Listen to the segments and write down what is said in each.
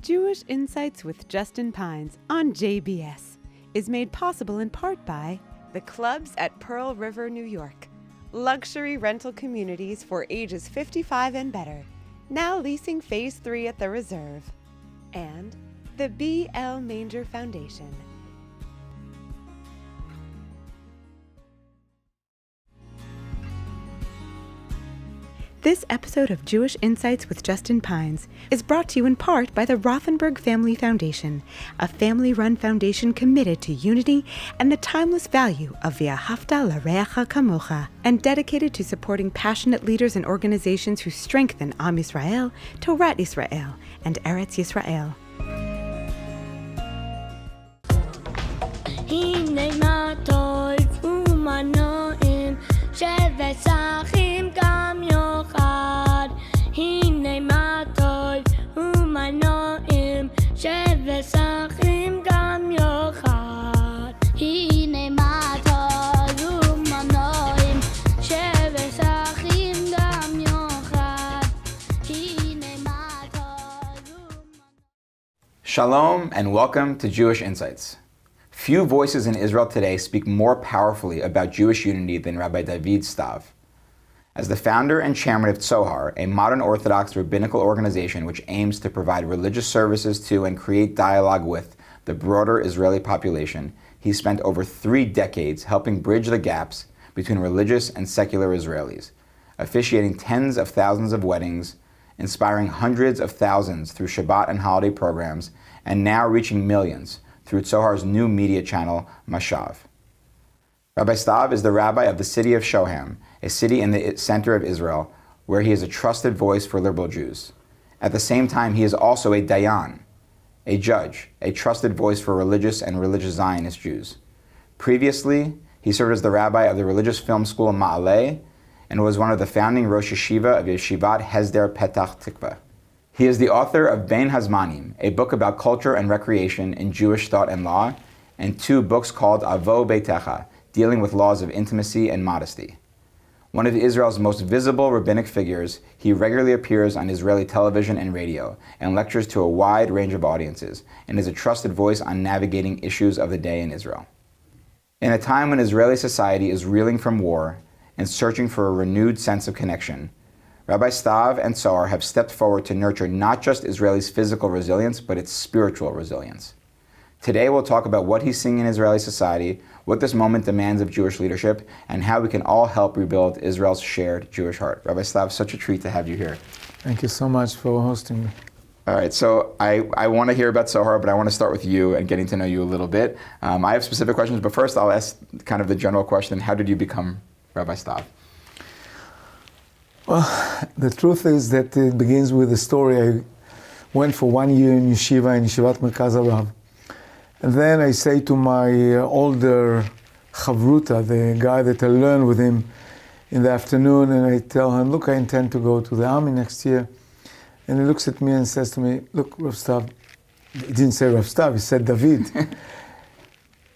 Jewish Insights with Justin Pines on JBS is made possible in part by the clubs at Pearl River, New York, luxury rental communities for ages 55 and better, now leasing Phase 3 at the Reserve, and the B.L. Manger Foundation. This episode of Jewish Insights with Justin Pines is brought to you in part by the Rothenberg Family Foundation, a family-run foundation committed to unity and the timeless value of V'ahavta l'reacha kamocha, and dedicated to supporting passionate leaders and organizations who strengthen Am Yisrael, Torat Yisrael, and Eretz Yisrael. הנה מה טוב ומה נעים שבשחים גם יוחד הנה מה טוב ומה נעים שבשחים גם יוחד הנה מה טוב ומה נעים שבשחים גם יוחד הנה מה טוב Shalom and welcome to Jewish Insights. Few voices in Israel today speak more powerfully about Jewish unity than Rabbi David Stav. As the founder and chairman of Tzohar, a modern Orthodox rabbinical organization which aims to provide religious services to and create dialogue with the broader Israeli population, he spent over 3 decades helping bridge the gaps between religious and secular Israelis, officiating tens of thousands of weddings, inspiring hundreds of thousands through Shabbat and holiday programs, and now reaching millions through Tzohar's new media channel, MASHAV. Rabbi Stav is the rabbi of the city of Shoham, a city in the center of Israel, where he is a trusted voice for liberal Jews. At the same time, he is also a dayan, a judge, a trusted voice for religious and religious Zionist Jews. Previously, he served as the rabbi of the religious film school Ma'aleh and was one of the founding Rosh Yeshiva of Yeshivat Hesder Petach Tikva. He is the author of Bein Hazmanim, a book about culture and recreation in Jewish thought and law, and 2 books called Avo Beitecha, dealing with laws of intimacy and modesty. One of Israel's most visible rabbinic figures, he regularly appears on Israeli television and radio, and lectures to a wide range of audiences, and is a trusted voice on navigating issues of the day in Israel. In a time when Israeli society is reeling from war and searching for a renewed sense of connection, Rabbi Stav and Tzohar have stepped forward to nurture not just Israelis' physical resilience, but its spiritual resilience. Today we'll talk about what he's seeing in Israeli society, what this moment demands of Jewish leadership, and how we can all help rebuild Israel's shared Jewish heart. Rabbi Stav, such a treat to have you here. Thank you so much for hosting me. All right, so I want to hear about Tzohar, but I want to start with you and getting to know you a little bit. I have specific questions, but first I'll ask kind of the general question: how did you become Rabbi Stav? Well, the truth is that it begins with a story. I went for 1 year in Yeshiva, in Yeshivat Merkaz Harav. And then I say to my older Chavruta, the guy that I learned with him in the afternoon, and I tell him, look, I intend to go to the army next year. And he looks at me and says to me, look, Rav Stav, he didn't say Rav Stav, he said David.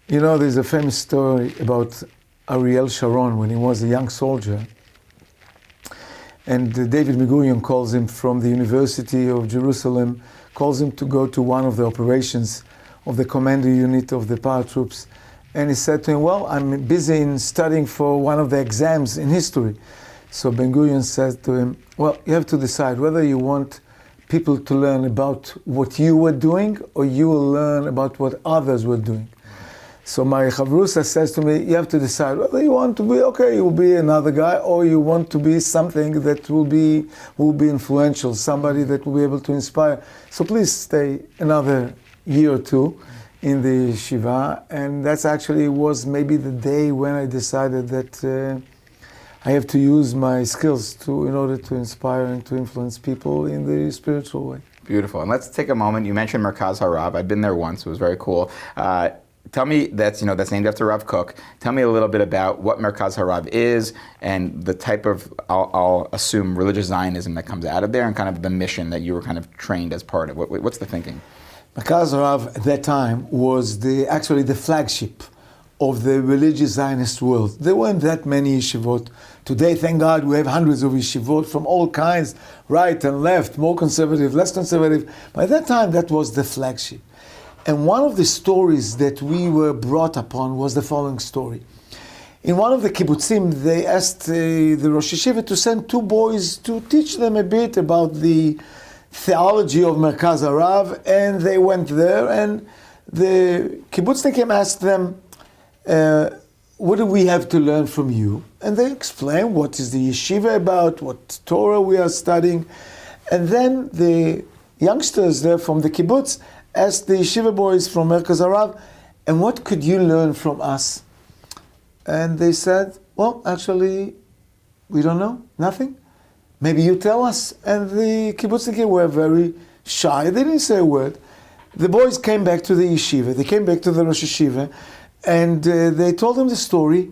You know, there's a famous story about Ariel Sharon when he was a young soldier. And David Ben-Gurion calls him from the University of Jerusalem, calls him to go to one of the operations of the commander unit of the paratroops. And he said to him, well, I'm busy in studying for one of the exams in history. So Ben-Gurion said to him, well, you have to decide whether you want people to learn about what you were doing or you will learn about what others were doing. So my Chavrusa says to me, you have to decide whether you want to be, okay, you will be another guy, or you want to be something that will be influential, somebody that will be able to inspire. So please stay another year or 2 in the yeshiva. And that's actually was maybe the day when I decided that I have to use my skills in order to inspire and to influence people in the spiritual way. Beautiful. And let's take a moment. You mentioned Merkaz Harav. I've been there once. It was very cool. Tell me, that's named after Rav Kook. Tell me a little bit about what Merkaz Harav is and the type of, I'll assume, religious Zionism that comes out of there, and kind of the mission that you were kind of trained as part of. What's the thinking? Merkaz Harav at that time was actually the flagship of the religious Zionist world. There weren't that many yeshivot. Today, thank God, we have hundreds of yeshivot from all kinds, right and left, more conservative, less conservative. By that time, that was the flagship. And one of the stories that we were brought upon was the following story. In one of the kibbutzim, they asked the Rosh Yeshiva to send two boys to teach them a bit about the theology of Merkaz Harav, and they went there, and the kibbutznikim asked them, what do we have to learn from you? And they explain what is the yeshiva about, what Torah we are studying. And then the youngsters there from the kibbutz asked the yeshiva boys from Merkaz Harav, and what could you learn from us? And they said, well, actually, we don't know, nothing. Maybe you tell us. And the kibbutznikim were very shy, they didn't say a word. The boys came back to the yeshiva, they came back to the Rosh Yeshiva, and they told him the story,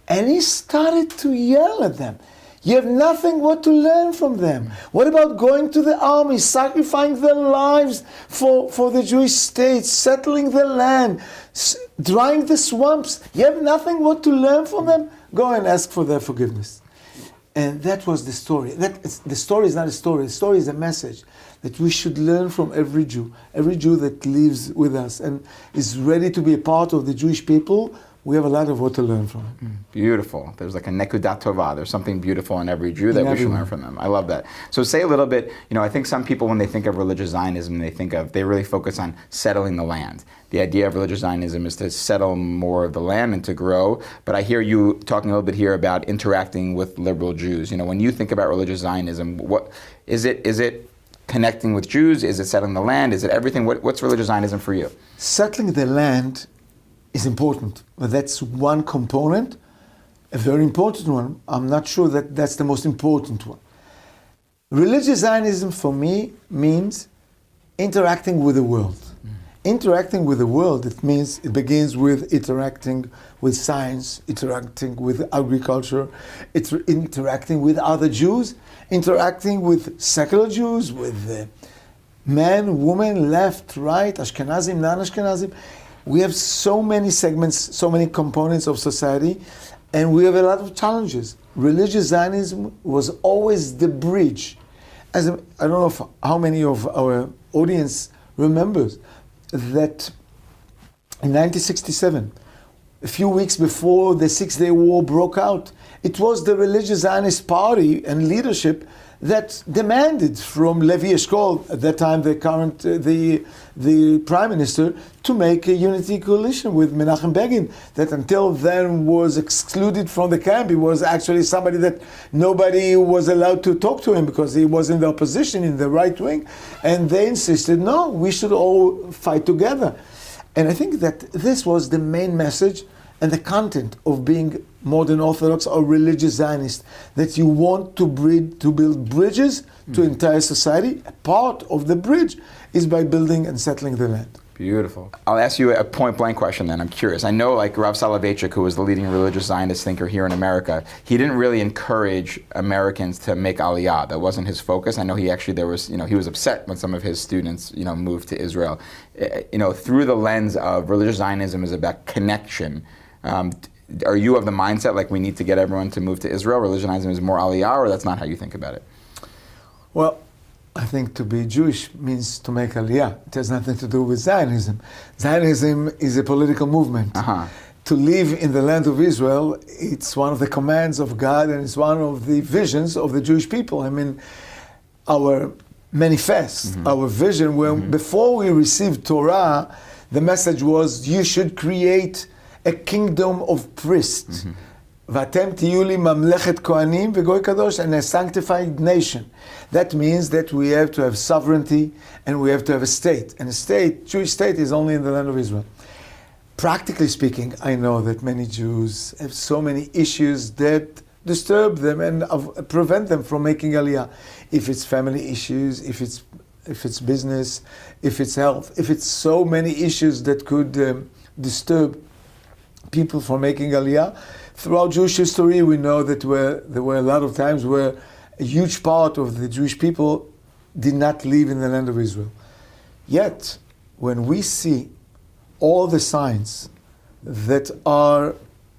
and he started to yell at them. You have nothing what to learn from them. What about going to the army, sacrificing their lives for the Jewish state, settling the land, drying the swamps? You have nothing what to learn from them? Go and ask for their forgiveness. And that was the story. The story is not a story. The story is a message that we should learn from every Jew that lives with us and is ready to be a part of the Jewish people. We have a lot of what to learn from. Beautiful. There's like a nekudat tova. There's something beautiful in every Jew that we should learn from them. I love that. So say a little bit, I think some people when they think of religious Zionism, they really focus on settling the land. The idea of religious Zionism is to settle more of the land and to grow. But I hear you talking a little bit here about interacting with liberal Jews. When you think about religious Zionism, what is it? Is it connecting with Jews? Is it settling the land? Is it everything? What's religious Zionism for you? Settling the land is important. But that's one component, a very important one. I'm not sure that that's the most important one. Religious Zionism for me means interacting with the world. Interacting with the world, it means it begins with interacting with science, interacting with agriculture, interacting with other Jews, interacting with secular Jews, with men, women, left, right, Ashkenazim, non-Ashkenazim. We have so many segments, so many components of society, and we have a lot of challenges. Religious Zionism was always the bridge. I don't know how many of our audience remembers that in 1967, a few weeks before the Six-Day War broke out, it was the Religious Zionist Party and leadership that demanded from Levi Eshkol, at that time the Prime Minister, to make a unity coalition with Menachem Begin, that until then was excluded from the camp. He was actually somebody that nobody was allowed to talk to him because he was in the opposition, in the right wing. And they insisted, no, we should all fight together. And I think that this was the main message and the content of being modern Orthodox or religious Zionist, that you want to build bridges to entire society. A part of the bridge is by building and settling the land. Beautiful. I'll ask you a point-blank question then. I'm curious. I know like Rav Soloveitchik, who was the leading religious Zionist thinker here in America, he didn't really encourage Americans to make Aliyah. That wasn't his focus. I know he was upset when some of his students, moved to Israel. Through the lens of religious Zionism is about connection. Are you of the mindset like we need to get everyone to move to Israel? Religious Zionism is more Aliyah, or that's not how you think about it? Well, I think to be Jewish means to make Aliyah. It has nothing to do with Zionism. Zionism is a political movement. To live in the land of Israel, it's one of the commands of God, and it's one of the visions of the Jewish people. I mean, our manifest, our vision, before we received Torah, the message was, you should create a kingdom of priests. Vatem tiyu li mamlechet kohanim v'goy kadosh, and a sanctified nation. That means that we have to have sovereignty and we have to have a state. And a state, Jewish state, is only in the land of Israel. Practically speaking, I know that many Jews have so many issues that disturb them and prevent them from making Aliyah. If it's family issues, if it's business, if it's health, if it's so many issues that could disturb people from making Aliyah. Throughout Jewish history, we know that there were a lot of times where a huge part of the Jewish people did not live in the land of Israel. Yet, when we see all the signs that are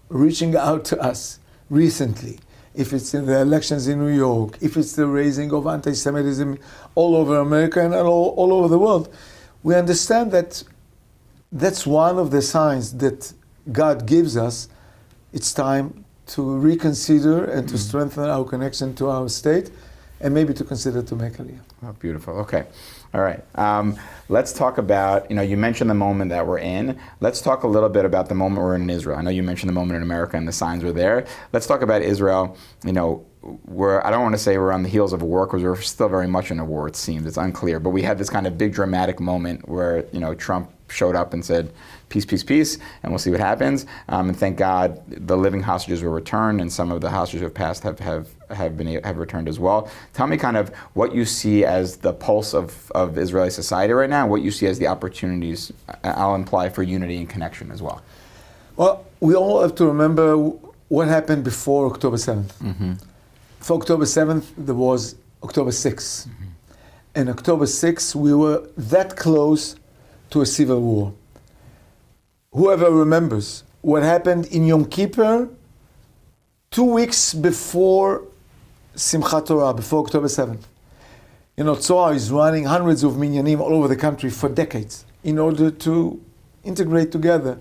reaching out to us recently, if it's in the elections in New York, if it's the raising of anti-Semitism all over America and all over the world, we understand that that's one of the signs that God gives us. It's time to reconsider and to strengthen our connection to our state, and maybe to consider to make Aliyah. Oh, beautiful. Okay. All right. Let's talk about, you mentioned the moment that we're in. Let's talk a little bit about the moment we're in Israel. I know you mentioned the moment in America and the signs were there. Let's talk about Israel. I don't want to say we're on the heels of a war, because we're still very much in a war, it seems. It's unclear. But we had this kind of big dramatic moment where, Trump showed up and said, peace, peace, peace, and we'll see what happens. And thank God the living hostages were returned, and some of the hostages who have passed have returned as well. Tell me kind of what you see as the pulse of Israeli society right now, and what you see as the opportunities, I'll imply, for unity and connection as well. Well, we all have to remember what happened before October 7th. Mm-hmm. For October 7th, there was October 6th. Mm-hmm. And October 6th, we were that close to a civil war. Whoever remembers what happened in Yom Kippur 2 weeks before Simchat Torah, before October 7th. Tzohar is running hundreds of minyanim all over the country for decades in order to integrate together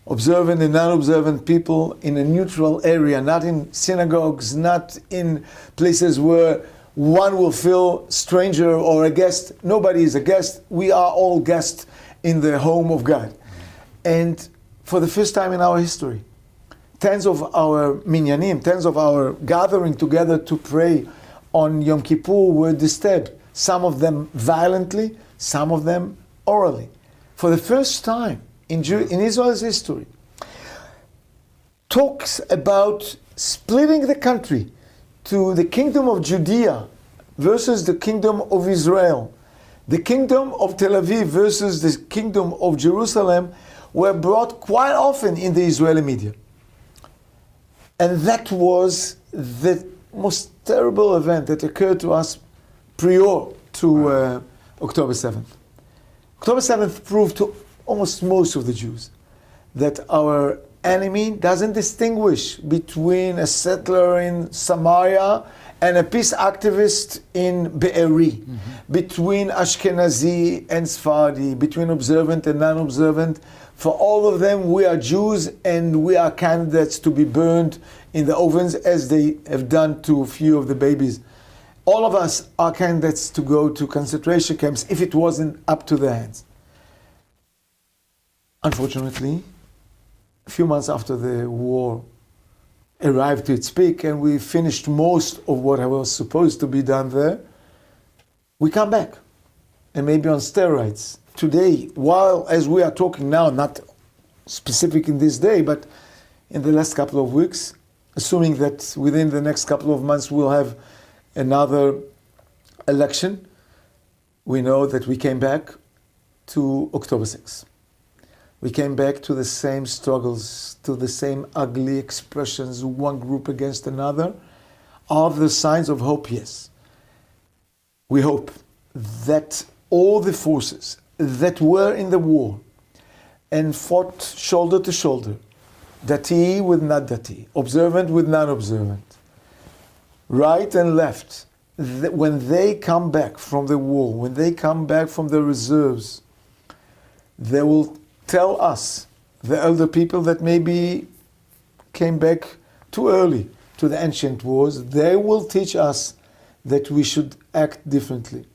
observant and non-observant people in a neutral area, not in synagogues, not in places where one will feel stranger or a guest. Nobody is a guest. We are all guests in the home of God. And for the first time in our history, tens of our minyanim, tens of our gathering together to pray on Yom Kippur were disturbed. Some of them violently, some of them orally. For the first time in Israel's history, talks about splitting the country to the kingdom of Judea versus the kingdom of Israel, the kingdom of Tel Aviv versus the kingdom of Jerusalem, were brought quite often in the Israeli media. And that was the most terrible event that occurred to us prior to October 7th. October 7th proved to almost most of the Jews that our enemy doesn't distinguish between a settler in Samaria and a peace activist in Be'eri, between Ashkenazi and Sephardi, between observant and non-observant. For all of them, we are Jews, and we are candidates to be burned in the ovens, as they have done to a few of the babies. All of us are candidates to go to concentration camps if it wasn't up to their hands. Unfortunately, a few months after the war arrived to its peak and we finished most of what was supposed to be done there, we come back, and maybe on steroids. Today, while as we are talking now, not specific in this day, but in the last couple of weeks, assuming that within the next couple of months we'll have another election, we know that we came back to October 6th. We came back to the same struggles, to the same ugly expressions, one group against another. Are there signs of hope? Yes. We hope that all the forces that were in the war and fought shoulder to shoulder, Dati with not Dati, observant with non-observant, right and left, when they come back from the war, when they come back from the reserves, they will tell us, the elder people that maybe came back too early to the ancient wars, they will teach us that we should act differently.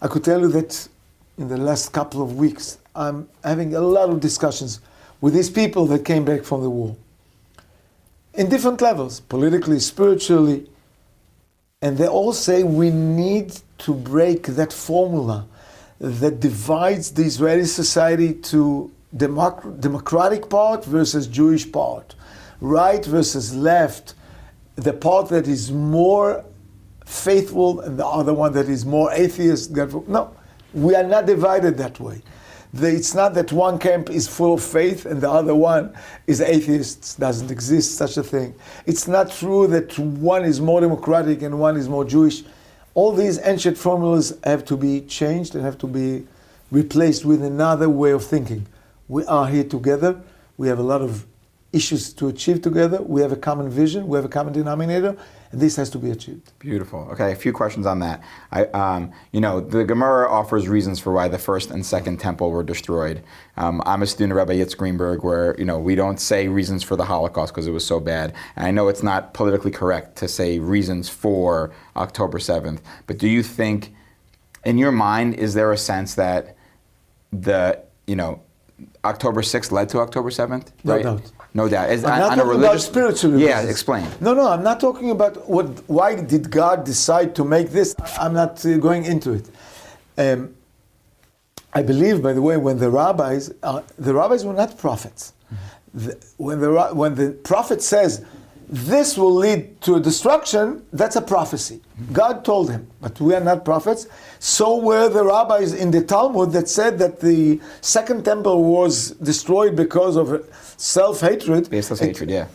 I could tell you that in the last couple of weeks, I'm having a lot of discussions with these people that came back from the war. In different levels, politically, spiritually, and they all say we need to break that formula that divides the Israeli society to democratic part versus Jewish part, right versus left, the part that is more faithful and the other one that is more atheist. No, we are not divided that way. It's not that one camp is full of faith and the other one is atheist. Doesn't exist such a thing. It's not true that one is more democratic and one is more Jewish. All these ancient formulas have to be changed and have to be replaced with another way of thinking. We are here together. We have a lot of issues to achieve together. We have a common vision. We have a common denominator. And this has to be achieved. Beautiful. Okay, a few questions on that. The Gemara offers reasons for why the first and second temple were destroyed. I'm a student of Rabbi Yitz Greenberg, where we don't say reasons for the Holocaust because it was so bad. And I know it's not politically correct to say reasons for October 7th. But do you think, in your mind, is there a sense that October 6th led to October 7th? No doubt. No doubt. I'm not talking about spiritual reasons. Yeah, explain. No, I'm not talking about why did God decide to make this. I'm not going into it. I believe, by the way, when the rabbis were not prophets. When the prophet says, this will lead to a destruction, that's a prophecy. God told him, but we are not prophets. So were the rabbis in the Talmud that said that the second temple was destroyed because of self-hatred. Baseless hatred, yeah.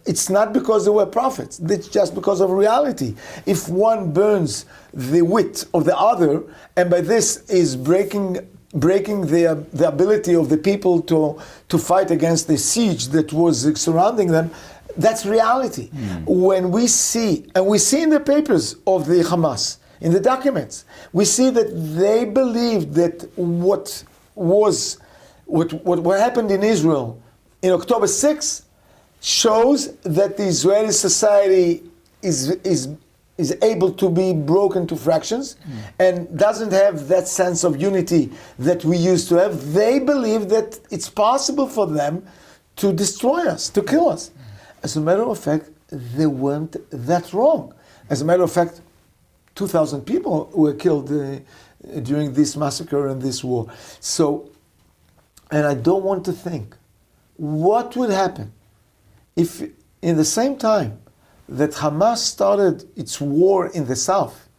It's not because they were prophets. It's just because of reality. If one burns the wit of the other, and by this is breaking the ability of the people to fight against the siege that was surrounding them, that's reality. When we see in the papers of the Hamas, in the documents, we see that they believed that what happened in Israel in October 6th shows that the Israeli society is able to be broken to fractions and doesn't have that sense of unity that we used to have. They believe that it's possible for them to destroy us, to kill us. As a matter of fact, they weren't that wrong. As a matter of fact, 2,000 people were killed during this massacre and this war. So, and I don't want to think, what would happen if in the same time that Hamas started its war in the south,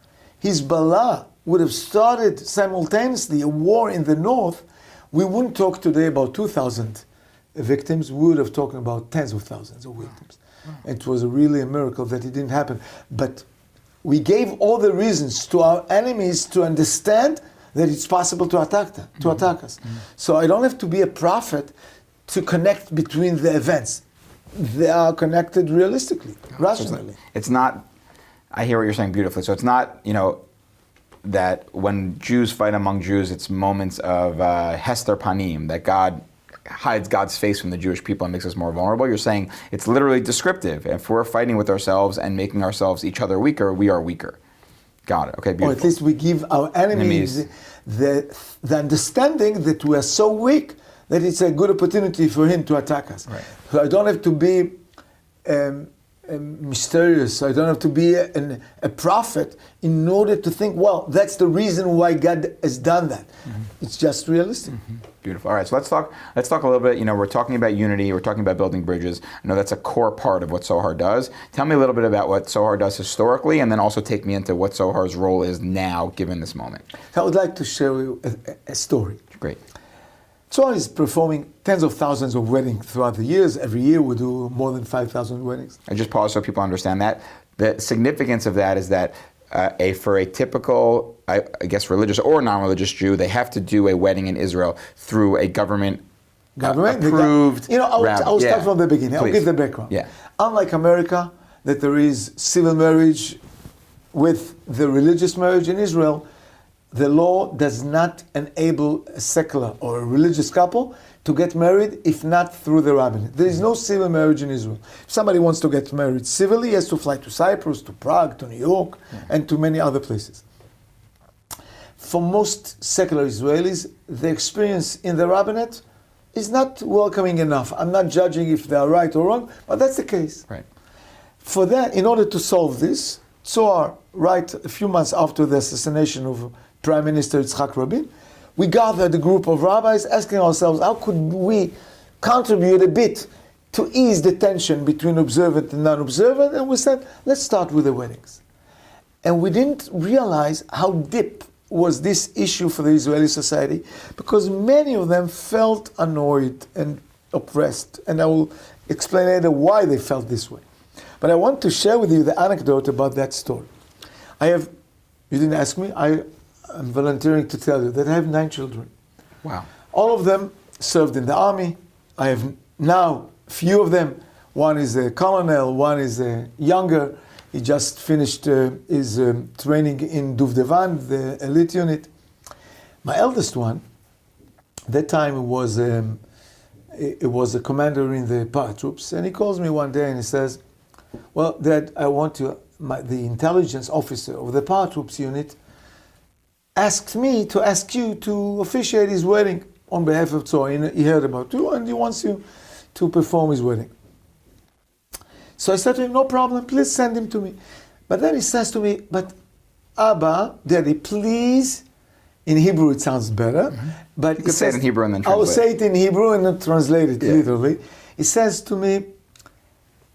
Hezbollah would have started simultaneously a war in the north? We wouldn't talk today about 2,000 victims. We would have talked about tens of thousands of victims. It was really a miracle that it didn't happen. But we gave all the reasons to our enemies to understand that it's possible to attack us. So I don't have to be a prophet to connect between the events. They are connected realistically, rationally. It's not, I hear what you're saying beautifully. So it's not, that when Jews fight among Jews, it's moments of Hester Panim, that God hides God's face from the Jewish people and makes us more vulnerable. You're saying it's literally descriptive. If we're fighting with ourselves and making ourselves each other weaker, we are weaker. Got it. Okay, beautiful. Or at least we give our enemies the understanding that we are so weak that it's a good opportunity for him to attack us. Right. So I don't have to be mysterious. I don't have to be a prophet in order to think, well, that's the reason why God has done that. It's just realistic. Beautiful. All right, so let's talk a little bit. We're talking about unity. We're talking about building bridges. I know that's a core part of what Tzohar does. Tell me a little bit about what Tzohar does historically, and then also take me into what Tzohar's role is now, given this moment. I would like to share with you a story. Great. Tzohar is performing tens of thousands of weddings throughout the years. Every year we do more than 5,000 weddings. I just pause so people understand that. The significance of that is that for a typical, I guess, religious or non-religious Jew, they have to do a wedding in Israel through a government approved. I'll start from the beginning. Please. I'll give the background. Yeah. Unlike America, that there is civil marriage with the religious marriage in Israel, the law does not enable a secular or a religious couple to get married if not through the rabbinate. There is no civil marriage in Israel. If somebody wants to get married civilly, he has to fly to Cyprus, to Prague, to New York, and to many other places. For most secular Israelis, the experience in the rabbinate is not welcoming enough. I'm not judging if they are right or wrong, but that's the case. Right. For that, in order to solve this, Tzohar, right a few months after the assassination of Prime Minister Yitzhak Rabin, we gathered a group of rabbis asking ourselves, how could we contribute a bit to ease the tension between observant and non-observant? And we said, let's start with the weddings. And we didn't realize how deep was this issue for the Israeli society, because many of them felt annoyed and oppressed. And I will explain later why they felt this way. But I want to share with you the anecdote about that story. You didn't ask me, I'm volunteering to tell you that I have 9 children. Wow. All of them served in the army. I have now few of them. One is a colonel, one is a younger. He just finished his training in Duvdevan, the elite unit. My eldest one, that time it was a commander in the paratroops, and he calls me one day and he says, well, Dad, I want to, the intelligence officer of the paratroops unit asked me to ask you to officiate his wedding on behalf of Tzohar. He heard about you and he wants you to perform his wedding. So I said to him, no problem, please send him to me. But then he says to me, but Abba, Daddy, please, in Hebrew it sounds better, but You could say it in Hebrew and then translate. I will say it in Hebrew and then translate it literally. He says to me,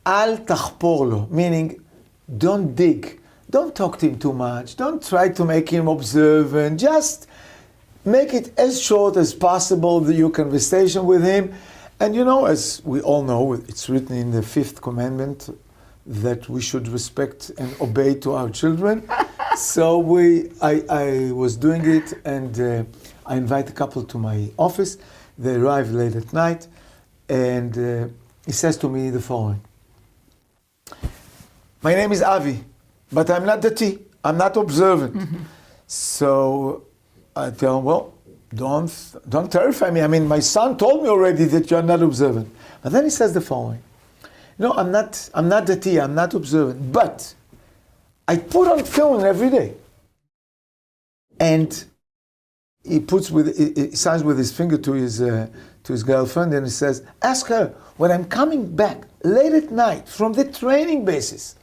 Al tachpor lo, meaning don't dig, don't talk to him too much, don't try to make him observant, just make it as short as possible, your conversation with him. And you know, as we all know, it's written in the 5th commandment that we should respect and obey to our children. So I was doing it, and I invite a couple to my office. They arrive late at night, and he says to me the following. My name is Avi, but I'm not dati, I'm not observant. So I tell him, well, don't terrify me. I mean, my son told me already that you're not observant. But then he says the following. No, I'm not dati, I'm not observant, but I put on film every day. And he signs with his finger to his girlfriend, and he says, ask her, when I'm coming back late at night from the training basis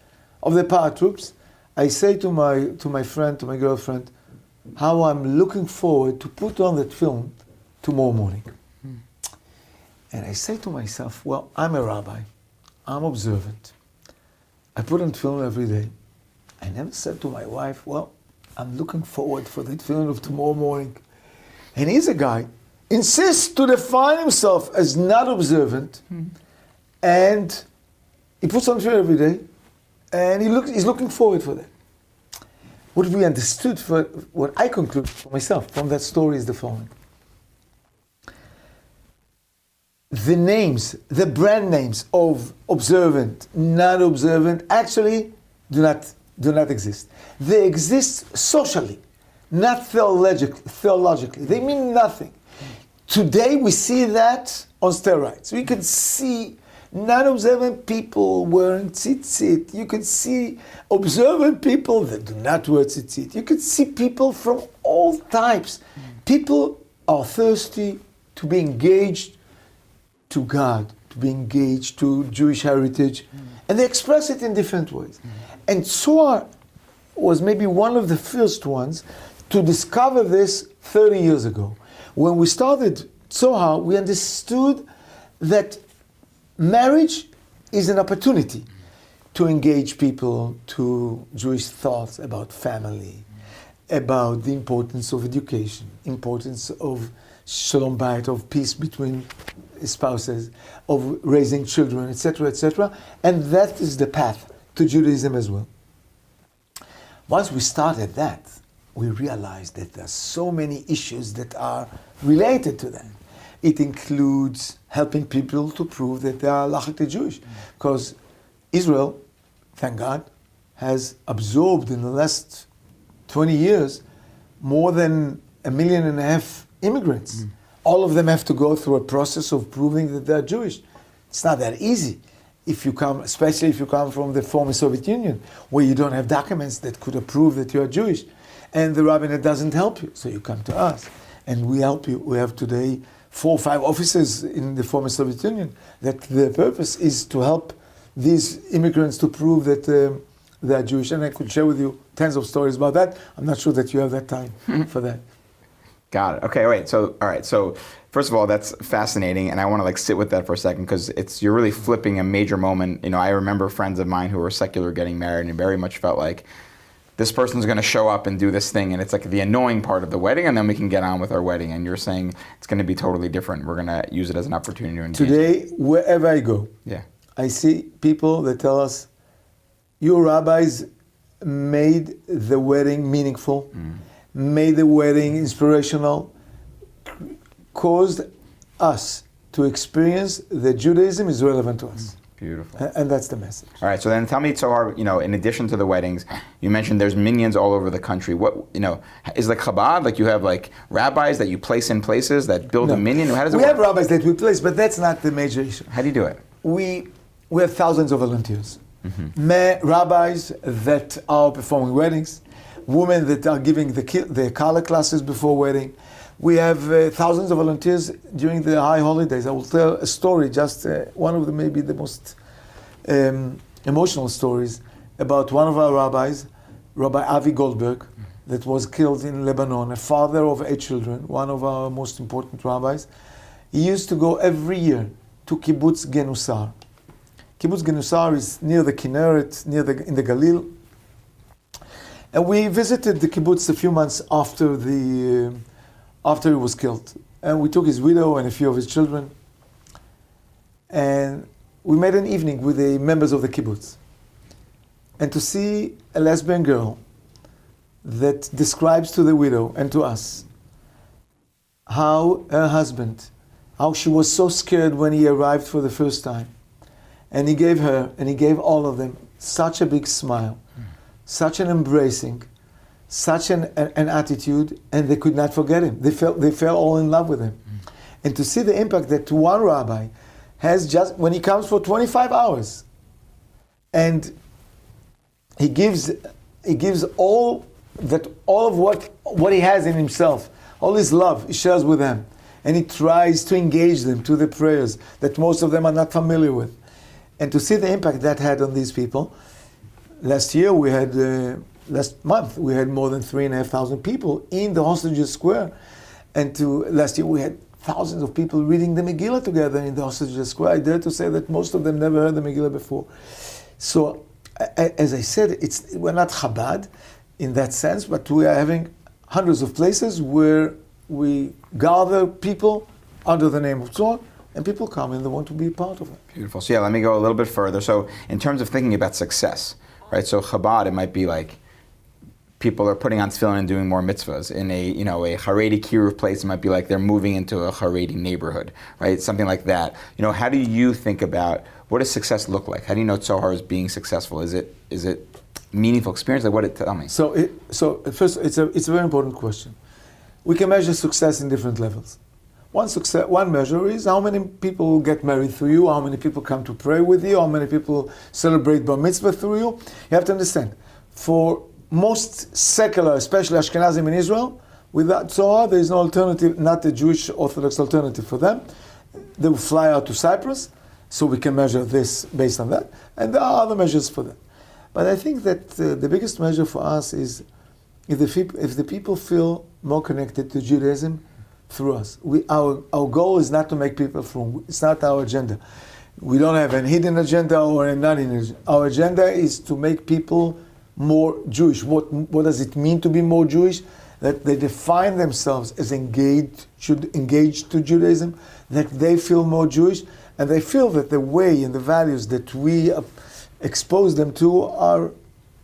of the paratroops, I say to my friend, to my girlfriend, how I'm looking forward to put on that film tomorrow morning. And I say to myself, well, I'm a rabbi, I'm observant, I put on film every day. I never said to my wife, well, I'm looking forward for the film of tomorrow morning. And he's a guy, insists to define himself as not observant, and he puts on film every day, and he's looking forward for that. What we understood, what I conclude for myself from that story is the following. The names, the brand names of observant, not observant, actually do not exist. They exist socially, not theologically. They mean nothing. Today we see that on steroids. We can see non-observant people wearing tzitzit. You can see observant people that do not wear tzitzit. You can see people from all types. People are thirsty to be engaged to God, to be engaged to Jewish heritage, and they express it in different ways. And Tzohar was maybe one of the first ones to discover this 30 years ago. When we started Tzohar, we understood that marriage is an opportunity to engage people to Jewish thoughts about family, about the importance of education, importance of shalom bayit, of peace between spouses, of raising children, etc., etc. And that is the path to Judaism as well. Once we started that, we realized that there are so many issues that are related to that. It includes helping people to prove that they are halachically Jewish. Because Israel, thank God, has absorbed in the last 20 years more than 1.5 million immigrants. All of them have to go through a process of proving that they're Jewish. It's not that easy. If you come, especially if you come from the former Soviet Union, where you don't have documents that could prove that you are Jewish. And the rabbinate doesn't help you, so you come to us. And we help you. We have today 4 or 5 offices in the former Soviet Union that their purpose is to help these immigrants to prove that they are Jewish. And I could share with you tens of stories about that. I'm not sure that you have that time for that. Got it. Okay, wait. So, all right. So, first of all, that's fascinating, and I want to sit with that for a second because you're really flipping a major moment. You know, I remember friends of mine who were secular getting married, and very much felt like this person's going to show up and do this thing, and it's like the annoying part of the wedding, and then we can get on with our wedding. And you're saying it's going to be totally different. We're going to use it as an opportunity to engage. Today, wherever I go, I see people that tell us, "You rabbis made the wedding meaningful." Made the wedding inspirational, caused us to experience that Judaism is relevant to us. Beautiful. And that's the message. All right, so then tell me, Tzohar, in addition to the weddings, you mentioned there's minyans all over the country. What, is like Chabad, like you have like rabbis that you place in places that build a minyan? How does it We work? have rabbis that we place, but that's not the major issue. How do you do it? We have thousands of volunteers. Rabbis that are performing weddings, women that are giving the Kala classes before wedding. We have thousands of volunteers during the high holidays. I will tell a story, just one of the maybe the most emotional stories about one of our rabbis, Rabbi Avi Goldberg, that was killed in Lebanon, a father of 8 children, one of our most important rabbis. He used to go every year to Kibbutz Genusar. Kibbutz Genusar is near the Kinneret, in the Galil. And we visited the kibbutz a few months after he was killed. And we took his widow and a few of his children. And we made an evening with the members of the kibbutz. And to see a lesbian girl that describes to the widow and to us how her husband, how she was so scared when he arrived for the first time. And he gave her, and he gave all of them such a big smile, such an embracing, such an attitude, and they could not forget him. They fell all in love with him. And to see the impact that one rabbi has just, when he comes for 25 hours, and he gives all of what he has in himself, all his love, he shares with them. And he tries to engage them to the prayers that most of them are not familiar with. And to see the impact that had on these people. Last month, we had more than 3,500 people in the Hostages Square. And last year we had thousands of people reading the Megillah together in the Hostages Square. I dare to say that most of them never heard the Megillah before. So, as I said, we're not Chabad in that sense, but we are having hundreds of places where we gather people under the name of Tzohar, and people come and they want to be a part of it. Beautiful. So let me go a little bit further. So in terms of thinking about success, right? So Chabad, it might be like people are putting on tefillin and doing more mitzvahs. In a Haredi kiruv place, it might be like they're moving into a Haredi neighborhood, right? Something like that. How do you think about what does success look like? How do you know Tzohar is being successful? Is it meaningful experience? Like tell me. So first, it's a very important question. We can measure success in different levels. One measure is how many people get married through you, how many people come to pray with you, how many people celebrate bar mitzvah through you. You have to understand, for most secular, especially Ashkenazim in Israel, without Tzohar, there is no alternative, not a Jewish Orthodox alternative for them. They will fly out to Cyprus, so we can measure this based on that, and there are other measures for that. But I think that the biggest measure for us is if the people feel more connected to Judaism through us. Our goal is not to make people frum. It's not our agenda. We don't have a hidden agenda or a non-hidden agenda. Our agenda is to make people more Jewish. What does it mean to be more Jewish? That they define themselves as engaged to Judaism, that they feel more Jewish, and they feel that the way and the values that we expose them to are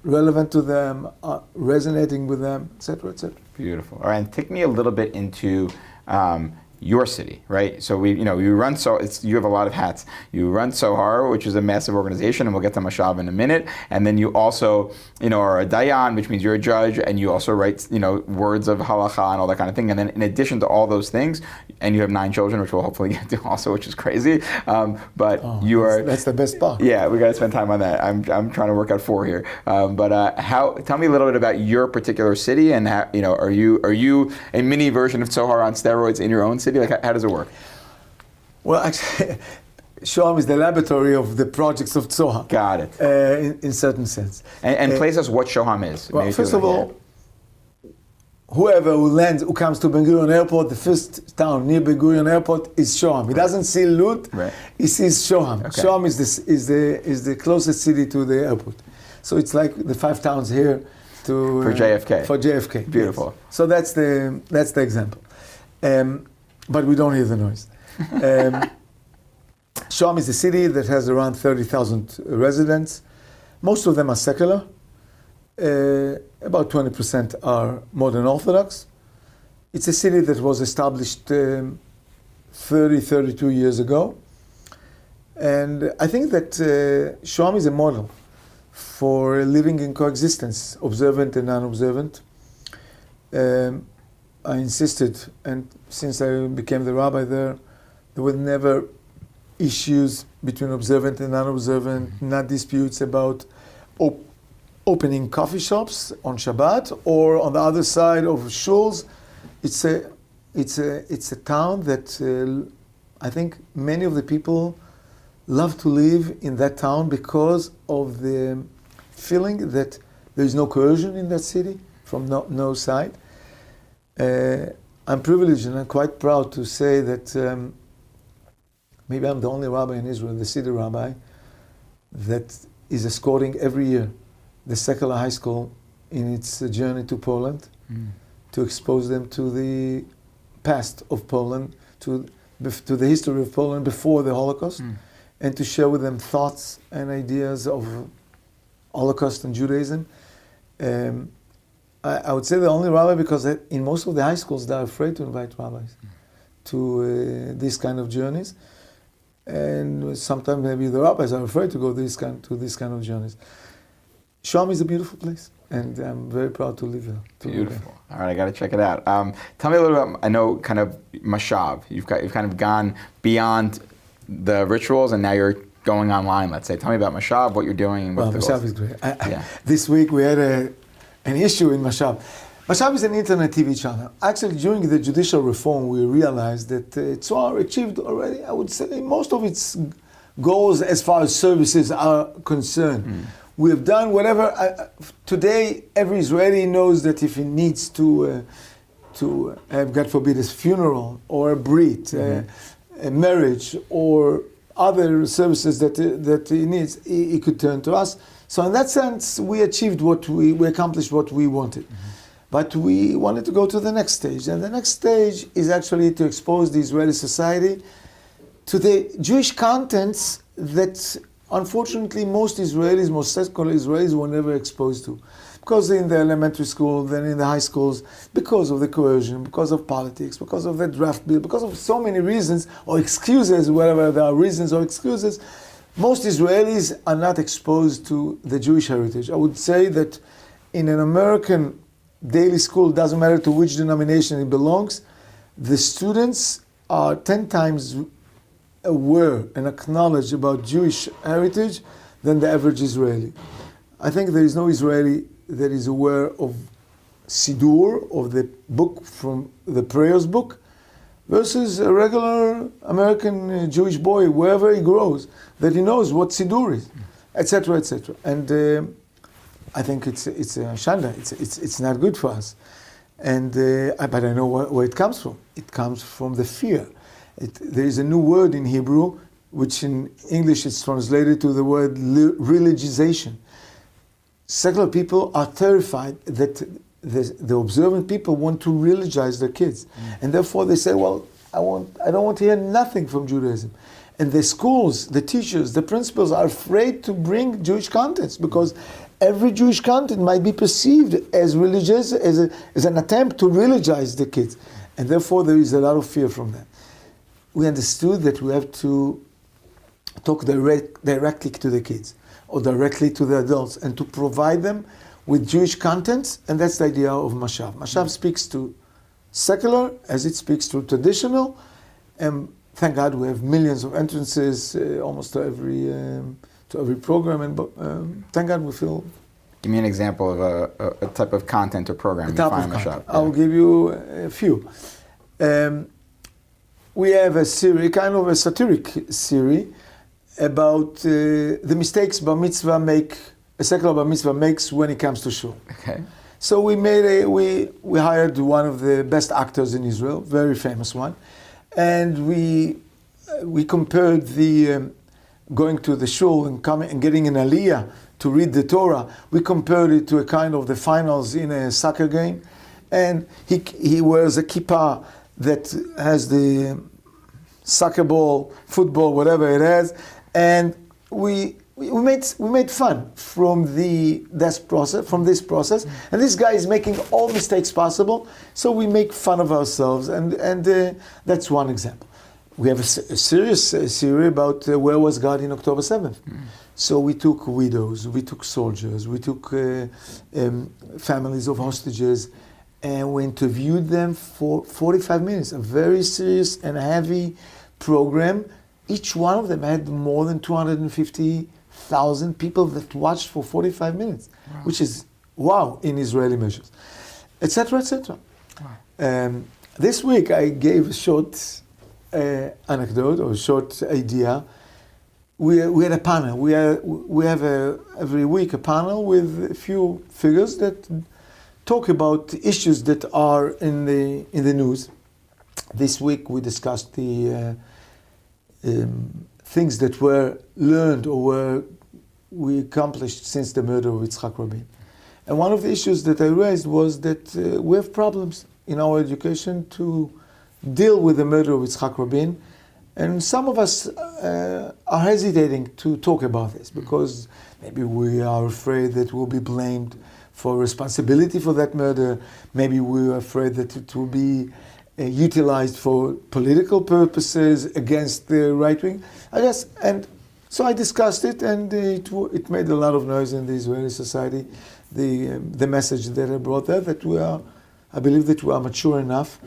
relevant to them, are resonating with them, etc., etc. Beautiful. All right, and take me a little bit into your city, right? So you run you have a lot of hats. You run Tzohar, which is a massive organization, and we'll get to MASHAV in a minute. And then you also, are a dayan, which means you're a judge, and you also write, words of halacha and all that kind of thing. And then in addition to all those things, and you have 9 children, which we'll hopefully get to also, which is crazy. That's the best part. Yeah, we got to spend time on that. I'm trying to work out 4 here. Tell me a little bit about your particular city, and how, are you a mini version of Tzohar on steroids in your own city? Like, how does it work? Well, actually, Shoam is the laboratory of the projects of Tzohar. Got it. In certain sense. And place us what Shoam is. Well, first of all, whoever who comes to Ben Gurion Airport, the first town near Ben Gurion Airport is Shoam. He doesn't see Lut, right. He sees Shoam. Okay. Shoam is the closest city to the airport. So it's like the 5 towns here for JFK. For JFK. Beautiful. Yes. So that's the example. But we don't hear the noise. Shoam is a city that has around 30,000 residents. Most of them are secular. About 20% are Modern Orthodox. It's a city that was established 32 years ago. And I think that Shoam is a model for living in coexistence, observant and non-observant. I insisted, and since I became the rabbi there were never issues between observant and non-observant, not disputes about opening coffee shops on Shabbat or on the other side of shuls. It's a town that I think many of the people love to live in that town because of the feeling that there is no coercion in that city from no side. I'm privileged and I'm quite proud to say that maybe I'm the only rabbi in Israel, the city rabbi, that is escorting every year the secular high school in its journey to Poland to expose them to the past of Poland, to the history of Poland before the Holocaust, and to share with them thoughts and ideas of Holocaust and Judaism. I would say the only rabbi because in most of the high schools they're afraid to invite rabbis to these kind of journeys. And sometimes maybe the rabbis are afraid to go to this kind of journeys. Shoam is a beautiful place, and I'm very proud to live there. Beautiful. All right, I got to check it out. Tell me a little about, I know, kind of MASHAV. You've kind of gone beyond the rituals, and now you're going online, let's say. Tell me about MASHAV, what you're doing, and what the MASHAV is great. This week we had an issue in MASHAV. MASHAV is an internet TV channel. Actually, during the judicial reform, we realized that Tzohar achieved already, I would say, most of its goals as far as services are concerned. We have done whatever. Today, every Israeli knows that if he needs to have, God forbid, a funeral or a brit, a marriage, or other services that he needs, he could turn to us. So in that sense, we achieved we accomplished what we wanted. But we wanted to go to the next stage. And the next stage is actually to expose the Israeli society to the Jewish contents that unfortunately most secular Israelis were never exposed to. Because in the elementary school, then in the high schools, because of the coercion, because of politics, because of the draft bill, because of so many reasons or excuses, whatever there are reasons or excuses, most Israelis are not exposed to the Jewish heritage. I would say that in an American daily school, doesn't matter to which denomination it belongs, the students are 10 times aware and acknowledge about Jewish heritage than the average Israeli. I think there is no Israeli that is aware of Siddur, of the book from the prayers book, versus a regular American Jewish boy, wherever he grows, that he knows what Siddur is, etc., etc. And I think it's a shanda. It's not good for us. And but I know where it comes from. It comes from the fear. There is a new word in Hebrew, which in English is translated to the word religization. Secular people are terrified that the observant people want to religize their kids. And therefore they say, well, I don't want to hear nothing from Judaism. And the schools, the teachers, the principals are afraid to bring Jewish contents because every Jewish content might be perceived as religious, as an attempt to religize the kids. And therefore there is a lot of fear from that. We understood that we have to talk directly to the kids or directly to the adults and to provide them with Jewish contents, and that's the idea of MASHAV. MASHAV speaks to secular as it speaks to traditional, and thank God we have millions of entrances almost to every program, and thank God we feel. Give me an example of a type of content or program you find in MASHAV. I'll give you a few. We have a series, kind of a satiric series, about the mistakes a secular bar mitzvah makes when it comes to shul. Okay. So we hired one of the best actors in Israel, very famous one, and we compared the going to the shul and coming and getting an aliyah to read the Torah. We compared it to a kind of the finals in a soccer game, and he wears a kippah that has the soccer ball, football, whatever it has, and we made fun from this process, and this guy is making all mistakes possible, so we make fun of ourselves, and that's one example. we have a serious series about where was God in October 7th. So we took widows, we took soldiers, we took families of hostages, and we interviewed them for 45 minutes, a very serious and heavy program. Each one of them had more than 250,000 people that watched for 45 minutes, which is wow in Israeli measures, etc., etc. This week I gave a short anecdote or a short idea. We had a panel. We have every week a panel with a few figures that talk about issues that are in the news. This week we discussed the things that were learned or we accomplished since the murder of Yitzhak Rabin. And one of the issues that I raised was that we have problems in our education to deal with the murder of Yitzhak Rabin. And some of us are hesitating to talk about this because maybe we are afraid that we'll be blamed for responsibility for that murder. Maybe we are afraid that it will be utilized for political purposes against the right wing. And so I discussed it, and it made a lot of noise in the Israeli society. The message that I brought there, that I believe that we are mature enough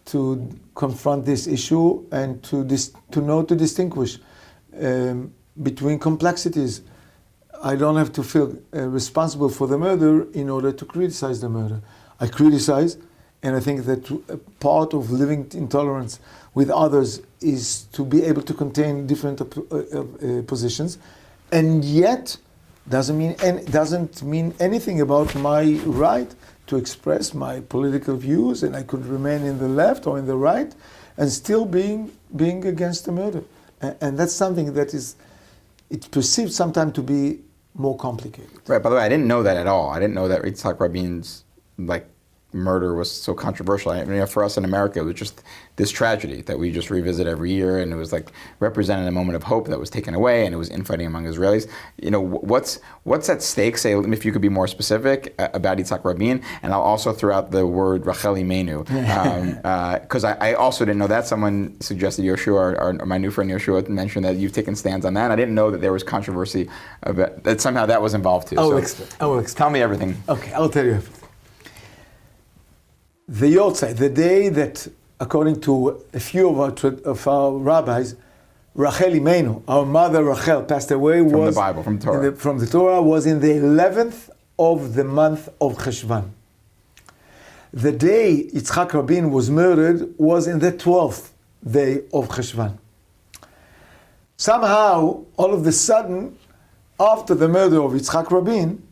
to confront this issue and to know to distinguish between complexities. I don't have to feel responsible for the murder in order to criticize the murder. I criticize, and I think that part of living in tolerance with others is to be able to contain different positions, and yet doesn't mean anything about my right to express my political views, and I could remain in the left or in the right and still being against the murder. And that's something that it's perceived sometimes to be more complicated. Right, by the way, I didn't know that at all. I didn't know that Yitzhak Rabin's murder was so controversial. I mean, for us in America, it was just this tragedy that we just revisit every year, and it was representing a moment of hope that was taken away, and it was infighting among Israelis. What's at stake? Say, if you could be more specific about Yitzhak Rabin, and I'll also throw out the word Rachel Imenu, because I also didn't know that. Someone suggested Yoshua, or my new friend Yoshua mentioned that you've taken stands on that. And I didn't know that there was controversy about that. Somehow that was involved too. I will explain. Tell me everything. Okay, I'll tell you everything. The Yortzeit, the day that, according to a few of our rabbis, Rachel Imenu, our mother Rachel, passed away, from the Bible, from Torah. From the Torah, was in the 11th of the month of Cheshvan. The day Yitzhak Rabin was murdered was in the 12th day of Cheshvan. Somehow, all of a sudden, after the murder of Yitzhak Rabin,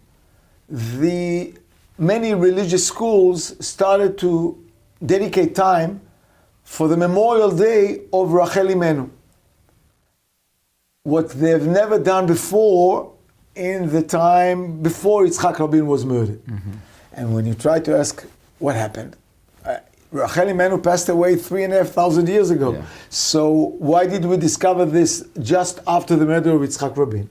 many religious schools started to dedicate time for the Memorial Day of Rachel Imenu. What they've never done before in the time before Yitzhak Rabin was murdered. Mm-hmm. And when you try to ask what happened, Rachel Imenu passed away 3,500 years ago. Yeah. So why did we discover this just after the murder of Yitzhak Rabin?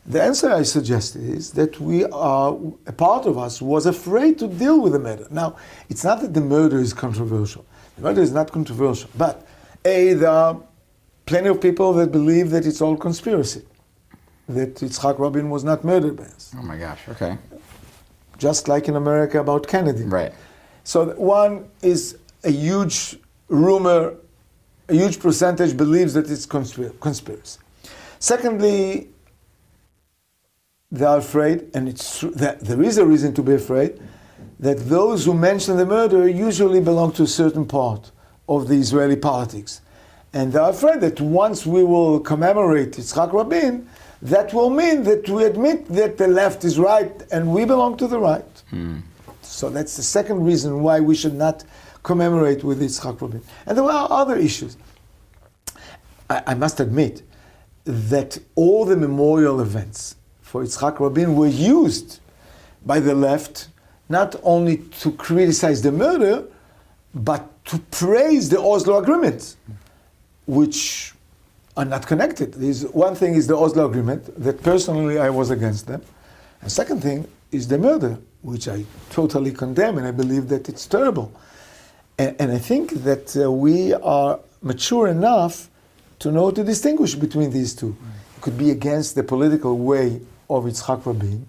The answer I suggested is that a part of us was afraid to deal with the murder. Now, it's not that the murder is controversial. The murder is not controversial. But there are plenty of people that believe that it's all conspiracy, that Yitzhak Rabin was not murdered by us. Oh my gosh, okay. Just like in America about Kennedy. Right. So one is a huge rumor, a huge percentage believes that it's conspiracy. Secondly, they are afraid, and it's true that there is a reason to be afraid, that those who mention the murder usually belong to a certain part of the Israeli politics. And they are afraid that once we will commemorate Yitzhak Rabin, that will mean that we admit that the left is right and we belong to the right. So that's the second reason why we should not commemorate with Yitzhak Rabin. And there are other issues. I must admit that all the memorial events for Yitzhak Rabin were used by the left not only to criticize the murder, but to praise the Oslo agreements, which are not connected. One thing is the Oslo agreement, that personally I was against them. And second thing is the murder, which I totally condemn, and I believe that it's terrible. And I think that we are mature enough to know to distinguish between these two. It could be against the political way of Yitzhak Rabin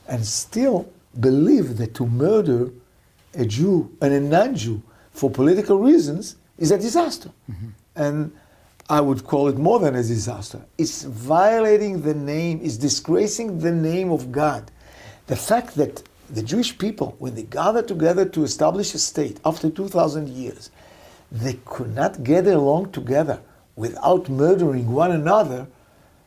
and still believe that to murder a Jew and a non-Jew for political reasons is a disaster. And I would call it more than a disaster. It's violating the name, it's disgracing the name of God. The fact that the Jewish people, when they gathered together to establish a state after 2,000 years, they could not get along together without murdering one another,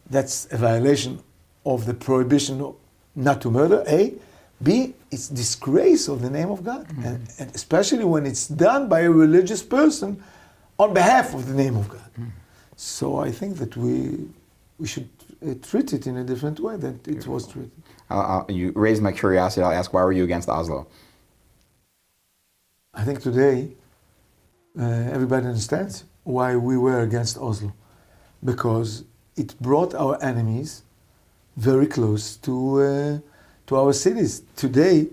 that's a violation of the prohibition not to murder, A. B, it's disgrace of the name of God. And especially when it's done by a religious person on behalf of the name of God. So I think that we should treat it in a different way than it was treated. You raised my curiosity. I'll ask, why were you against Oslo? I think today everybody understands why we were against Oslo. Because it brought our enemies very close to our cities. Today,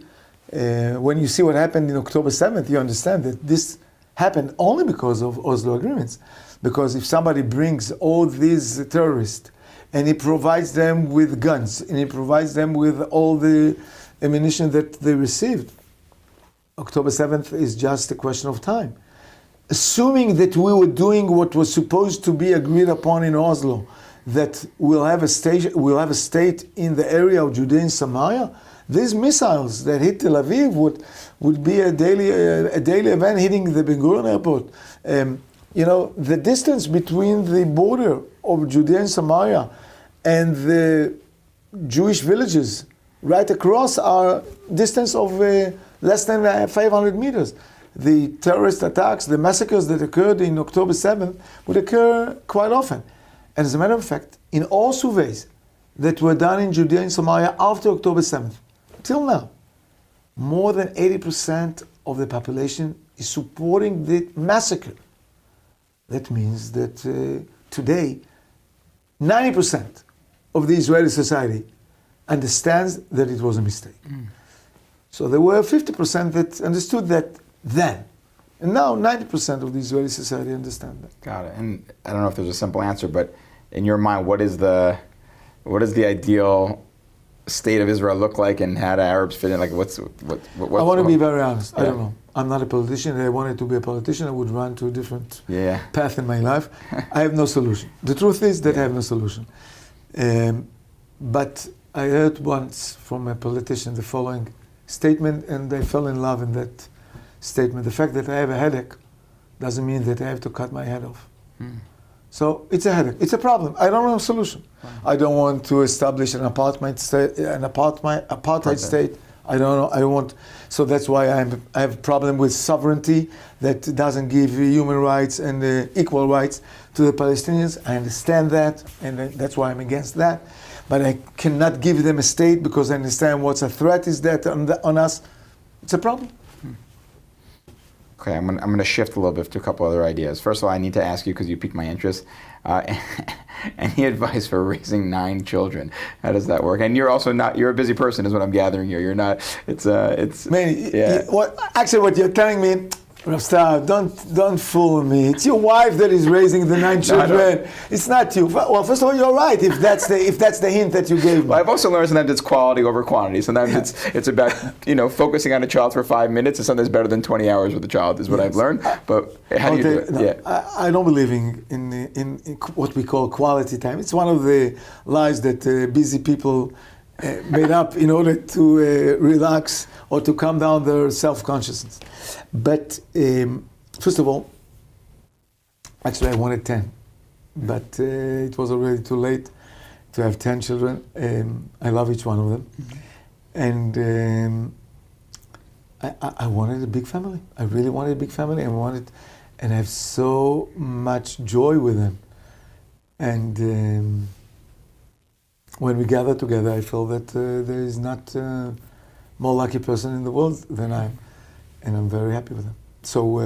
when you see what happened in October 7th, you understand that this happened only because of Oslo agreements. Because if somebody brings all these terrorists and he provides them with guns and he provides them with all the ammunition that they received, October 7th is just a question of time. Assuming that we were doing what was supposed to be agreed upon in Oslo, that we'll have a state in the area of Judea and Samaria, these missiles that hit Tel Aviv would be a daily event hitting the Ben Gurion airport. The distance between the border of Judea and Samaria and the Jewish villages right across are distance of less than 500 meters. The terrorist attacks, the massacres that occurred in October 7th would occur quite often. And as a matter of fact, in all surveys that were done in Judea and Samaria after October 7th, till now, more than 80% of the population is supporting the massacre. That means that today, 90% of the Israeli society understands that it was a mistake. So there were 50% that understood that then. And now 90% of the Israeli society understand that. Got it. And I don't know if there's a simple answer, but in your mind, what does the ideal state of Israel look like, and how do Arabs fit in? Like, what I want to be very honest. I don't know. I'm not a politician. If I wanted to be a politician, I would run to a different path in my life. I have no solution. The truth is that I have no solution. But I heard once from a politician the following statement, and I fell in love in that statement. The fact that I have a headache doesn't mean that I have to cut my head off. So it's a headache. It's a problem. I don't have a solution. I don't want to establish an apartheid state. I don't know. I want. So that's why I have a problem with sovereignty that doesn't give human rights and equal rights to the Palestinians. I understand that, and that's why I'm against that. But I cannot give them a state because I understand what's a threat is that on us. It's a problem. Okay, I'm going to shift a little bit to a couple other ideas. First of all, I need to ask you, because you piqued my interest, any advice for raising 9 children? How does that work? And you're also not, you're a busy person is what I'm gathering here. You're not, it's. What you're telling me, Rabbi Stav, don't fool me. It's your wife that is raising the 9 children. No, it's not you. Well, first of all, you're right. If that's the hint that you gave me. Well, I've also learned sometimes it's quality over quantity. Sometimes it's about focusing on a child for 5 minutes is sometimes better than 20 hours with a child is what I've learned. But how do you do it? No, I don't believe in what we call quality time. It's one of the lies that busy people made up in order to relax or to calm down their self-consciousness. But first of all, actually I wanted 10, but it was already too late to have 10 children. I love each one of them. And I wanted a big family. I really wanted a big family, and I have so much joy with them. And when we gather together, I feel that there is not a more lucky person in the world than I am. And I'm very happy with them. So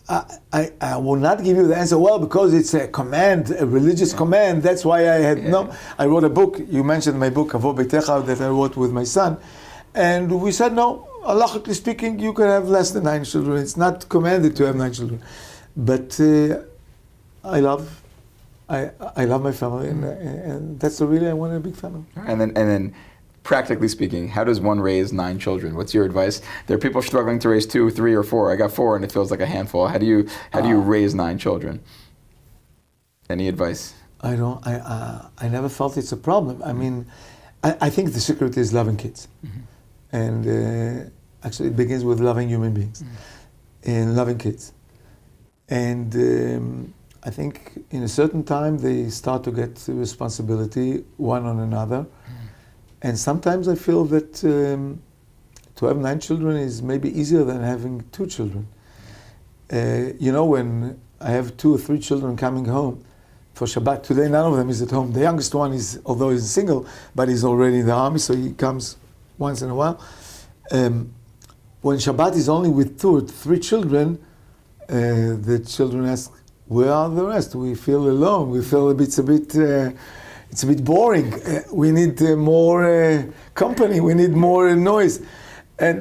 I will not give you the answer, well, because it's a command, a religious command. That's why I had, I wrote a book. You mentioned my book, Avo Beitecha, that I wrote with my son. And we said, no, halachically speaking, you can have less than 9 children. It's not commanded to have 9 children. But I love I love my family, and that's the really I want a big family. And then, practically speaking, how does one raise 9 children? What's your advice? There are people struggling to raise 2, 3, or 4. I got 4, and it feels like a handful. How do you raise 9 children? Any advice? I don't. I never felt it's a problem. I mean, I think the secret is loving kids, and actually it begins with loving human beings, and loving kids, and I think in a certain time they start to get responsibility one on another, and sometimes I feel that to have 9 children is maybe easier than having 2 children. When I have 2 or 3 children coming home for Shabbat, today none of them is at home. The youngest one is, although he's single, but he's already in the army, so he comes once in a while. When Shabbat is only with 2 or 3 children, the children ask, "Where are the rest? We feel alone. We feel it's a bit boring. We need more company. We need more noise." And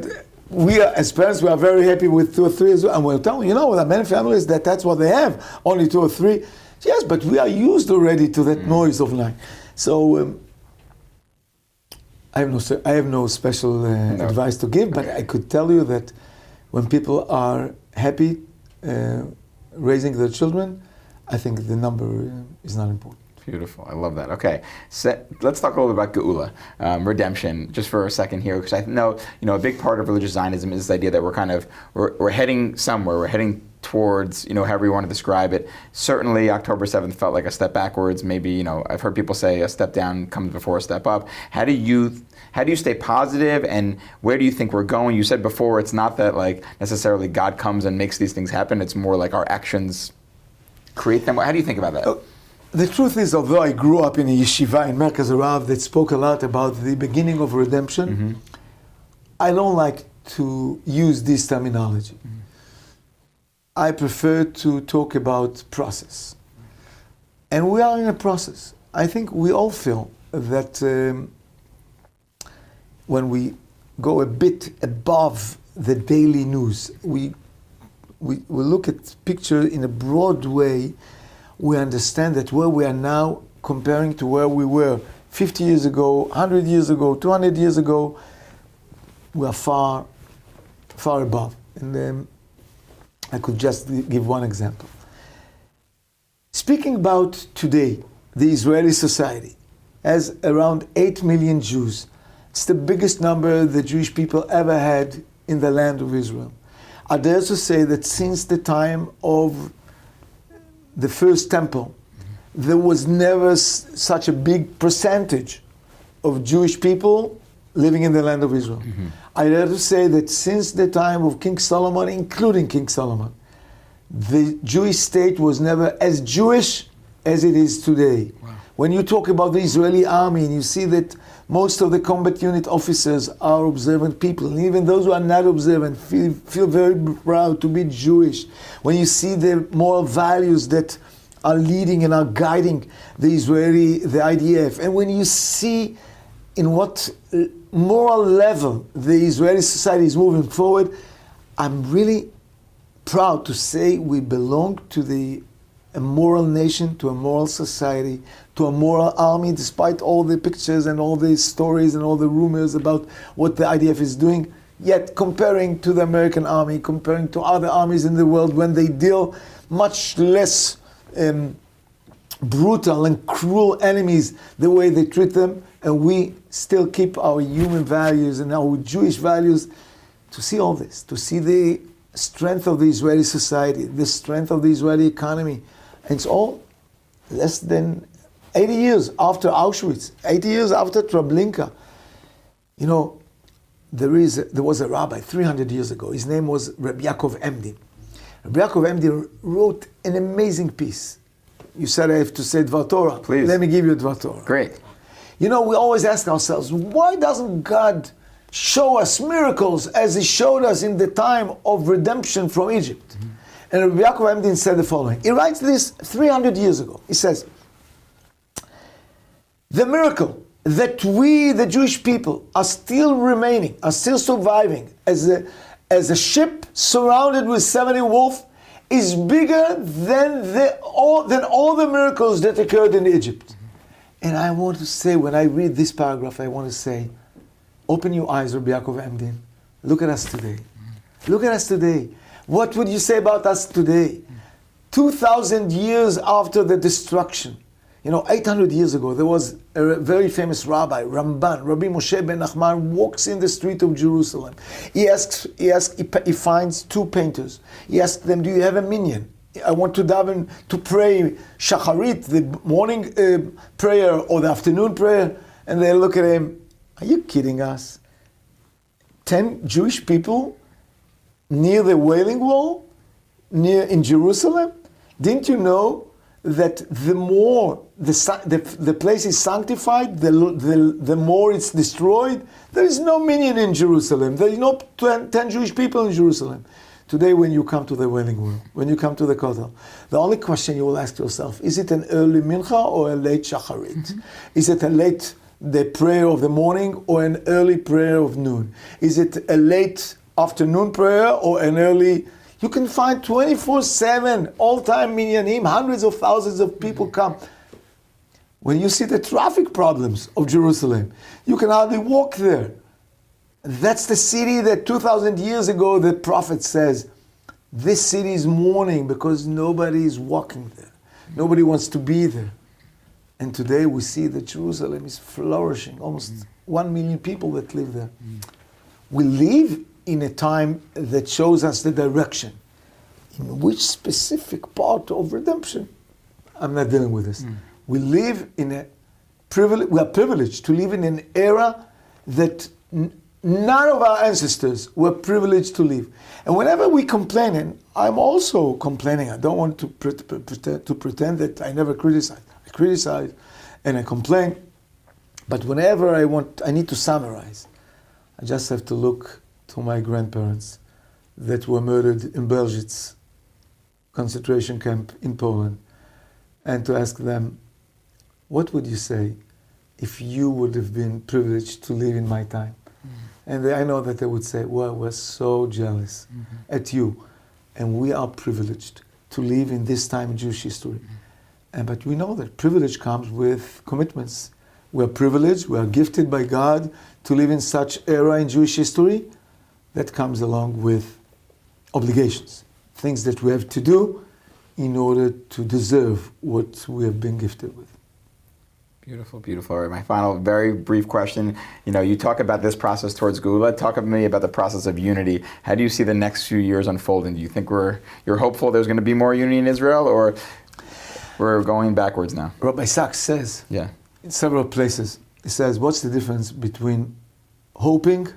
we are, as parents, we are very happy with 2 or 3 as well. And we're telling there are many families that's what they have, only 2 or 3. Yes, but we are used already to that noise of 9. So I have no special advice to give, but I could tell you that when people are happy raising their children, I think the number is not important. Beautiful. I love that. Okay, so let's talk a little bit about Geula, redemption, just for a second here, because I know a big part of religious Zionism is this idea that we're heading somewhere. We're heading towards however you want to describe it. Certainly, October 7th felt like a step backwards. Maybe I've heard people say a step down comes before a step up. How do you stay positive, and where do you think we're going? You said before it's not that necessarily God comes and makes these things happen. It's more like our actions create them. How do you think about that? The truth is, although I grew up in a yeshiva in Merkaz Arav that spoke a lot about the beginning of redemption, I don't like to use this terminology. I prefer to talk about process. And we are in a process. I think we all feel that when we go a bit above the daily news, we look at picture in a broad way, we understand that where we are now comparing to where we were 50 years ago, 100 years ago, 200 years ago, we are far, far above. And I could just give one example. Speaking about today, the Israeli society has around 8 million Jews. It's the biggest number the Jewish people ever had in the land of Israel. I dare to say that since the time of the first temple, there was never such a big percentage of Jewish people living in the land of Israel. I dare to say that since the time of King Solomon, including King Solomon, the Jewish state was never as Jewish as it is today. Wow. When you talk about the Israeli army and you see that most of the combat unit officers are observant people, and even those who are not observant feel very proud to be Jewish. When you see the moral values that are leading and are guiding the IDF, and when you see in what moral level the Israeli society is moving forward, I'm really proud to say we belong to a moral nation, to a moral society, to a moral army, despite all the pictures and all the stories and all the rumors about what the IDF is doing. Yet comparing to the American army, comparing to other armies in the world, when they deal much less brutal and cruel enemies, the way they treat them, and we still keep our human values and our Jewish values, to see all this, to see the strength of the Israeli society, the strength of the Israeli economy. And it's all less than 80 years after Auschwitz, 80 years after Treblinka. There was a rabbi 300 years ago. His name was Rabbi Yaakov Emdi. Rabbi Yaakov Emdi wrote an amazing piece. You said I have to say Dvar Torah. Please. Let me give you Dvar Torah. Great. We always ask ourselves, why doesn't God show us miracles as He showed us in the time of redemption from Egypt? And Rabbi Yaakov Emdi said the following. He writes this 300 years ago. He says, the miracle that we, the Jewish people, are still surviving as a ship surrounded with 70 wolves, is bigger than all the miracles that occurred in Egypt. And I want to say, when I read this paragraph, I want to say, open your eyes, Rabbi Yaakov Emdin. Look at us today. Look at us today. What would you say about us today? 2,000 years after the destruction. 800 years ago, there was a very famous rabbi, Ramban, Rabbi Moshe ben Nachman, walks in the street of Jerusalem. He finds two painters. He asks them, do you have a minyan? I want to daven, to pray shacharit, the morning prayer or the afternoon prayer. And they look at him, are you kidding us? 10 Jewish people near the Wailing Wall, in Jerusalem? Didn't you know that the more the place is sanctified, the more it's destroyed? There is no minyan in Jerusalem. There is no 10 Jewish people in Jerusalem. Today, when you come to the Wailing Wall, when you come to the Kotel, the only question you will ask yourself, is it an early mincha or a late shacharit? Mm-hmm. Is it the prayer of the morning or an early prayer of noon? Is it a late afternoon prayer or an early? You can find 24/7 all-time minyanim, hundreds of thousands of people come. When you see the traffic problems of Jerusalem, you can hardly walk there. That's the city that 2,000 years ago the prophet says, this city is mourning because nobody is walking there. Nobody wants to be there. And today we see that Jerusalem is flourishing, almost 1 million people that live there. We live in a time that shows us the direction. In which specific part of redemption? I'm not dealing with this. We live in we are privileged to live in an era that none of our ancestors were privileged to live. And whenever we complain, and I'm also complaining, I don't want to pretend that I never criticize. I criticize and I complain, but whenever I need to summarize, I just have to look to my grandparents that were murdered in Belzhic concentration camp in Poland, and to ask them, what would you say if you would have been privileged to live in my time? And I know that they would say, well, we're so jealous at you. And we are privileged to live in this time in Jewish history. But we know that privilege comes with commitments. We are privileged, we are gifted by God to live in such era in Jewish history. That comes along with obligations, things that we have to do in order to deserve what we have been gifted with. Beautiful, beautiful. All right, my final, very brief question. You talk about this process towards Geula. Talk to me about the process of unity. How do you see the next few years unfolding? Do you think you're hopeful there's going to be more unity in Israel, or we're going backwards now? Rabbi Stav says, in several places, he says, what's the difference between hoping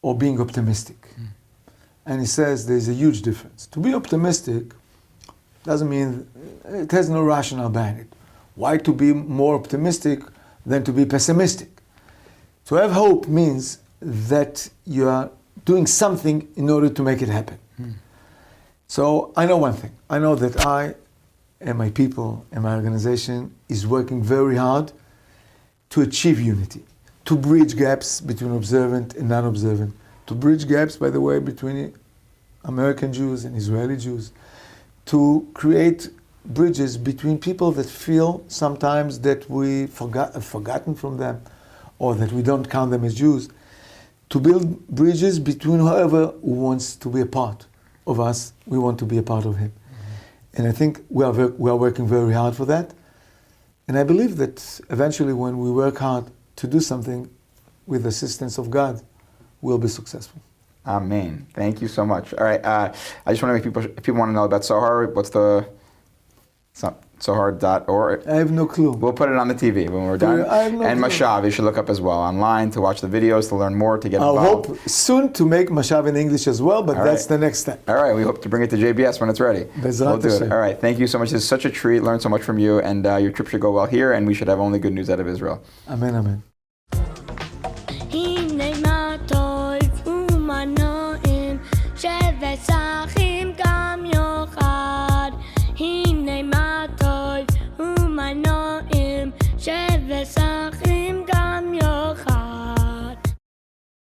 or being optimistic? And he says there's a huge difference. To be optimistic doesn't mean, it has no rationale behind it. Why to be more optimistic than to be pessimistic? To have hope means that you are doing something in order to make it happen. So I know one thing. I know that I and my people and my organization is working very hard to achieve unity, to bridge gaps between observant and non-observant, to bridge gaps, by the way, between American Jews and Israeli Jews, to create bridges between people that feel sometimes that we have forgotten from them, or that we don't count them as Jews, to build bridges between whoever who wants to be a part of us. We want to be a part of him. And I think we are working very hard for that. And I believe that eventually when we work hard to do something with the assistance of God, we'll be successful. Amen. Thank you so much. All right, I just want to make people, if people want to know about Tzohar, what's the Tzohar.org? I have no clue. We'll put it on the TV when we're done. I have no and clue. MASHAV, you should look up as well online to watch the videos, to learn more, to get involved. I hope soon to make MASHAV in English as well, but that's the next step. All right, we hope to bring it to JBS when it's ready. We'll do it. All right, thank you so much. This is such a treat. Learn so much from you, and your trip should go well here, and we should have only good news out of Israel. Amen, amen. הנה מה טוב ומנועים שבשם